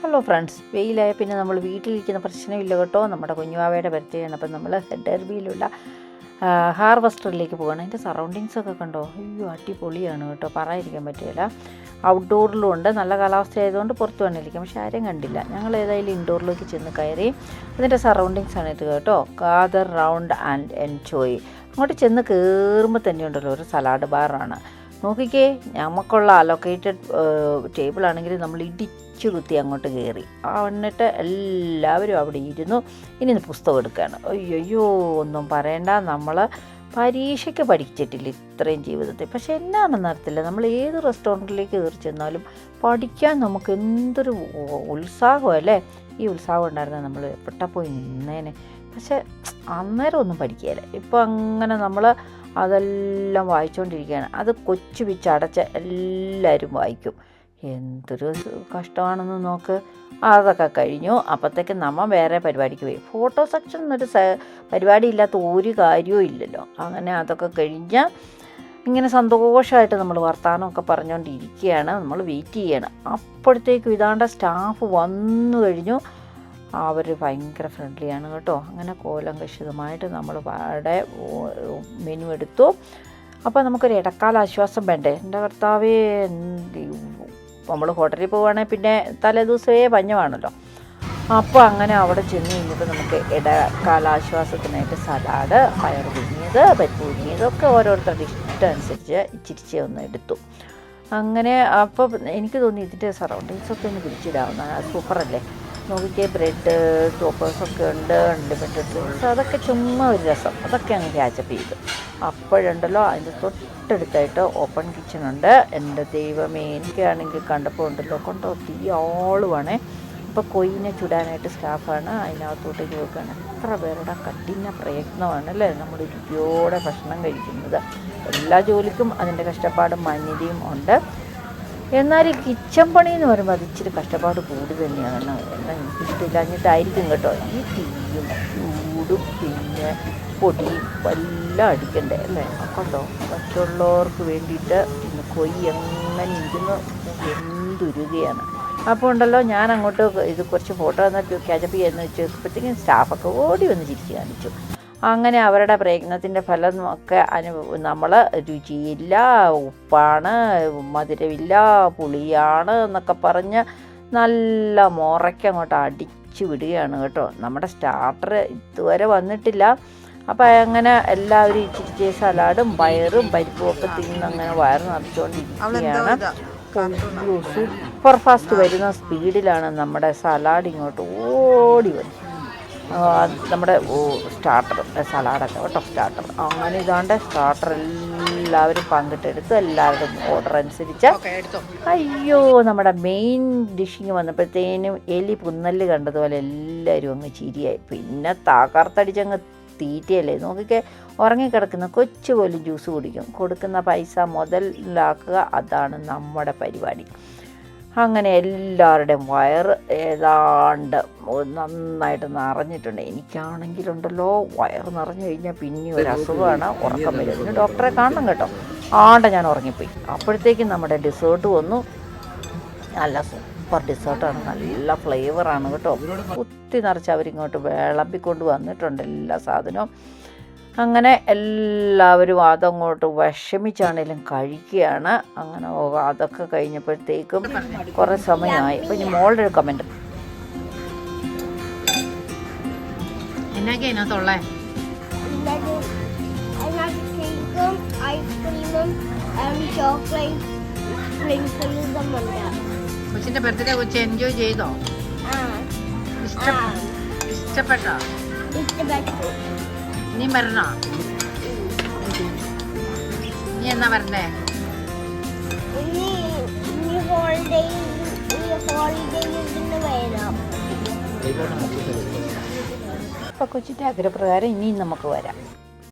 Hello friends, വെയിലായ പിന്നെ നമ്മൾ വീട്ടിലിരിക്കുന്ന പ്രശ്നമില്ല കേട്ടോ. നമ്മുടെ കുഞ്ഞുവാവയുടെ ബർത്ത്ഡേ ആണ്. അപ്പം നമ്മൾ ഡെർബിയിലുള്ള ഹാർവസ്റ്ററിലേക്ക് പോവുകയാണ്. അതിൻ്റെ സറൗണ്ടിങ്സൊക്കെ കണ്ടോ, അയ്യോ അടിപൊളിയാണ് കേട്ടോ, പറയാതിരിക്കാൻ പറ്റില്ല. ഔട്ട്ഡോറിലും ഉണ്ട്, നല്ല കാലാവസ്ഥ ആയതുകൊണ്ട് പുറത്ത് വേണമിരിക്കാം. പക്ഷേ ആരും കണ്ടില്ല. ഞങ്ങൾ ഏതായാലും ഇൻഡോറിലേക്ക് ചെന്ന് കയറി. അതിൻ്റെ സറൗണ്ടിങ്സാണ് ഇത് കേട്ടോ. Gather round and enjoy. അങ്ങോട്ട് ചെന്ന് കയറുമ്പോൾ തന്നെ ഉണ്ടല്ലോ ഒരു സലാഡ് ബാറാണ്. നോക്കിക്കേ, നമുക്കുള്ള അലൊക്കേറ്റഡ് ടേബിളാണെങ്കിൽ നമ്മൾ ഇടിച്ചു കുത്തി അങ്ങോട്ട് കയറി. എന്നിട്ട് എല്ലാവരും അവിടെ ഇരുന്നു. ഇനി പുസ്തകം എടുക്കുകയാണ്. അയ്യോ ഒന്നും പറയണ്ട, നമ്മൾ പരീക്ഷയ്ക്ക് പഠിച്ചിട്ടില്ല ഇത്രയും ജീവിതത്തിൽ. പക്ഷേ എന്നാണെന്ന് അറിയത്തില്ല, നമ്മൾ ഏത് റെസ്റ്റോറൻറ്റിലേക്ക് കയറി ചെന്നാലും പഠിക്കാൻ നമുക്ക് എന്തൊരു ഉത്സാഹമല്ലേ. ഈ ഉത്സാഹം ഉണ്ടായിരുന്നത് നമ്മൾ എവിടെ പോയി നിന്നേനെ. പക്ഷേ അന്നേരം ഒന്നും പഠിക്കുകയില്ല. ഇപ്പോൾ അങ്ങനെ നമ്മൾ അതെല്ലാം വായിച്ചുകൊണ്ടിരിക്കുകയാണ്. അത് കൊച്ചു പിച്ചടച്ച് എല്ലാവരും വായിക്കും. എന്തൊരു കഷ്ടമാണെന്ന് നോക്ക്. അതൊക്കെ കഴിഞ്ഞു. അപ്പോഴത്തേക്ക് നമ്മൾ വേറെ പരിപാടിക്ക് പോയി. ഫോട്ടോ സെക്ഷൻ എന്നൊരു പരിപാടി ഇല്ലാത്ത ഒരു കാര്യവും ഇല്ലല്ലോ. അങ്ങനെ അതൊക്കെ കഴിഞ്ഞാൽ ഇങ്ങനെ സന്തോഷമായിട്ട് നമ്മൾ വർത്തമാനമൊക്കെ പറഞ്ഞുകൊണ്ടിരിക്കുകയാണ്. നമ്മൾ വെയിറ്റ് ചെയ്യണം. അപ്പോഴത്തേക്കും ഇതാണ്ട് സ്റ്റാഫ് വന്നു കഴിഞ്ഞു. അവർ ഭയങ്കര ഫ്രണ്ട്ലിയാണ് കേട്ടോ. അങ്ങനെ കോലങ്കഷിതമായിട്ട് നമ്മൾ അവിടെ മെനു എടുത്തു. അപ്പോൾ നമുക്കൊരു ഇടക്കാല ആശ്വാസം വേണ്ടേ. എൻ്റെ കർത്താവേ, നമ്മൾ ഹോട്ടലിൽ പോവുകയാണെങ്കിൽ പിന്നെ തലേദിവസമേ പഞ്ഞമാണല്ലോ. അപ്പോൾ അങ്ങനെ അവിടെ ചെന്ന് കഴിഞ്ഞപ്പോൾ നമുക്ക് ഇടക്കാല ആശ്വാസത്തിനായിട്ട് സലാഡ്, പയർ പുഴുങ്ങിയത്, പരിപ്പ് പുഴുങ്ങിയതൊക്കെ ഓരോരുത്തരുടെ ഇഷ്ടം അനുസരിച്ച് ഇച്ചിരിച്ച് ഒന്ന് എടുത്തു. അങ്ങനെ അപ്പോൾ എനിക്ക് തോന്നി ഇതിൻ്റെ സറൗണ്ടിങ്സൊക്കെ ഒന്ന് പിടിച്ചിടാവുന്ന സൂപ്പറല്ലേ. നോക്കിക്കേ, ബ്രെഡ് ടോപ്പേഴ്സൊക്കെ ഉണ്ട്, അൺലിമിറ്റഡ് ഡ്രിങ്ക്സ്, അതൊക്കെ ചുമ്മാ ഒരു രസം. അതൊക്കെ അങ്ങ് ക്യാച്ചപ്പ് ചെയ്തു. അപ്പോഴുണ്ടല്ലോ അതിൻ്റെ തൊട്ടടുത്തായിട്ട് ഓപ്പൺ കിച്ചണുണ്ട്. എൻ്റെ ദൈവമേ, എനിക്കാണെങ്കിൽ കണ്ടപ്പോൾ ഉണ്ടല്ലോ കൊണ്ടോ തീയാളുവാണേ. ഇപ്പോൾ കൊയിനെ ചുടാനായിട്ട് സ്റ്റാഫാണ് അതിനകത്തോട്ടേക്ക് വെക്കുകയാണ്. എത്ര പേരുടെ കഠിന പ്രയത്നമാണ് അല്ലേ നമ്മൾ രുചിയോടെ ഭക്ഷണം കഴിക്കുന്നത്. എല്ലാ ജോലിക്കും അതിൻ്റെ കഷ്ടപ്പാടും മാന്യതയും ഉണ്ട്. എന്നാൽ ഈ കിച്ചൺ പണി എന്ന് പറയുമ്പോൾ അത് ഇച്ചിരി കഷ്ടപ്പാട് കൂടി തന്നെയാണ്. എന്നാൽ എനിക്കിഷ്ടമില്ലാഞ്ഞിട്ടായിരിക്കും കേട്ടോ. ഈ തീയും ചൂടും പിന്നെ പൊടിയും എല്ലാം അടിക്കണ്ടേ അല്ലേ. കണ്ടോ, മറ്റുള്ളവർക്ക് വേണ്ടിയിട്ട് ഇന്ന് കൊയ്യ് എങ്ങനെ ഇരുന്ന് എന്തുരുകയാണ്. അപ്പോൾ ഉണ്ടല്ലോ ഞാൻ അങ്ങോട്ട് ഇത് കുറച്ച് ഫോട്ടോ എന്നിട്ട് ക്യാച്ചപ്പ് ചെയ്യുന്ന വെച്ചപ്പോഴത്തേക്കും സ്റ്റാഫൊക്കെ ഓടി വന്ന് ചിരിച്ച് കാണിച്ചു. അങ്ങനെ അവരുടെ പ്രയത്നത്തിൻ്റെ ഫലം ഒക്കെ നമ്മൾ രുചിയില്ല, ഉപ്പാണ്, മധുരമില്ല, പുളിയാണ് എന്നൊക്കെ പറഞ്ഞ് നല്ല മുറയ്ക്ക് അങ്ങോട്ട് അടിച്ചു വിടുകയാണ് കേട്ടോ. നമ്മുടെ സ്റ്റാർട്ടർ ഇതുവരെ വന്നിട്ടില്ല. അപ്പോൾ അങ്ങനെ എല്ലാവരും ഇച്ചിരി സലാഡും പയറും പരിപ്പും ഒക്കെ തിന്ന് അങ്ങനെ വയറ് നിറച്ചുകൊണ്ടിരിക്കുകയാണ്. സൂപ്പർ ഫാസ്റ്റ് വരുന്ന സ്പീഡിലാണ് നമ്മുടെ സലാഡ് ഇങ്ങോട്ട് ഓടി വന്നു. നമ്മുടെ സ്റ്റാർട്ടർ സലാഡൊക്കെ കേട്ടോ, സ്റ്റാർട്ടർ. അങ്ങനെ ഇതാണ്ട് സ്റ്റാർട്ടർ എല്ലാവരും പങ്കിട്ടെടുത്ത് എല്ലാവരും ഓർഡർ അനുസരിച്ച്. അയ്യോ, നമ്മുടെ മെയിൻ ഡിഷിങ് വന്നപ്പോഴത്തേനും എലി പുന്നല് കണ്ടതുപോലെ എല്ലാവരും അങ്ങ് ചിരിയായി. പിന്നെ തകർത്തടിച്ചങ്ങ് തീറ്റയല്ലേ. നോക്കിക്കെ, ഉറങ്ങിക്കിടക്കുന്ന കൊച്ചു പോലും ജ്യൂസ് കുടിക്കും. കൊടുക്കുന്ന പൈസ മുതലാക്കുക, അതാണ് നമ്മുടെ പരിപാടി. അങ്ങനെ എല്ലാവരുടെയും വയറ് ഏതാണ്ട് നന്നായിട്ട് നിറഞ്ഞിട്ടുണ്ട്. എനിക്കാണെങ്കിലുണ്ടല്ലോ വയറ് നിറഞ്ഞു കഴിഞ്ഞാൽ പിന്നെ ഒരു അസുഖമാണ്, ഉറക്കം വരും. ഇതിന് ഡോക്ടറെ കാണണം കേട്ടോ. ഞാൻ ഉറങ്ങിപ്പോയി. അപ്പോഴത്തേക്കും നമ്മുടെ ഡെസേർട്ട് വന്നു. നല്ല സൂപ്പർ ഡെസേർട്ടാണ്, നല്ല ഫ്ലേവറാണ് കേട്ടോ. കുത്തി നിറച്ച് അവരിങ്ങോട്ട് വിളമ്പിക്കൊണ്ട് വന്നിട്ടുണ്ട് എല്ലാ സാധനവും. അങ്ങനെ എല്ലാവരും അതങ്ങോട്ട് വിഷമിച്ചാണേലും കഴിക്കുകയാണ്. അങ്ങനെ അതൊക്കെ കഴിഞ്ഞപ്പോഴത്തേക്കും കുറേ സമയമായി. അപ്പം ഇനി മോളുടെ ഒരു കമൻറ്റ് എന്നാ കൊച്ചിന്റെ ബർത്ത്ഡേ കൊച്ചി എൻജോയ് ചെയ്തോ? ഇഷ്ടപ്പെട്ടോ? നീ വരണോ? നീ എന്നാ വരണ്ടേ? അപ്പോൾ കൊച്ചിൻ്റെ ആഗ്രഹപ്രകാരം ഇനിയും നമുക്ക് വരാം.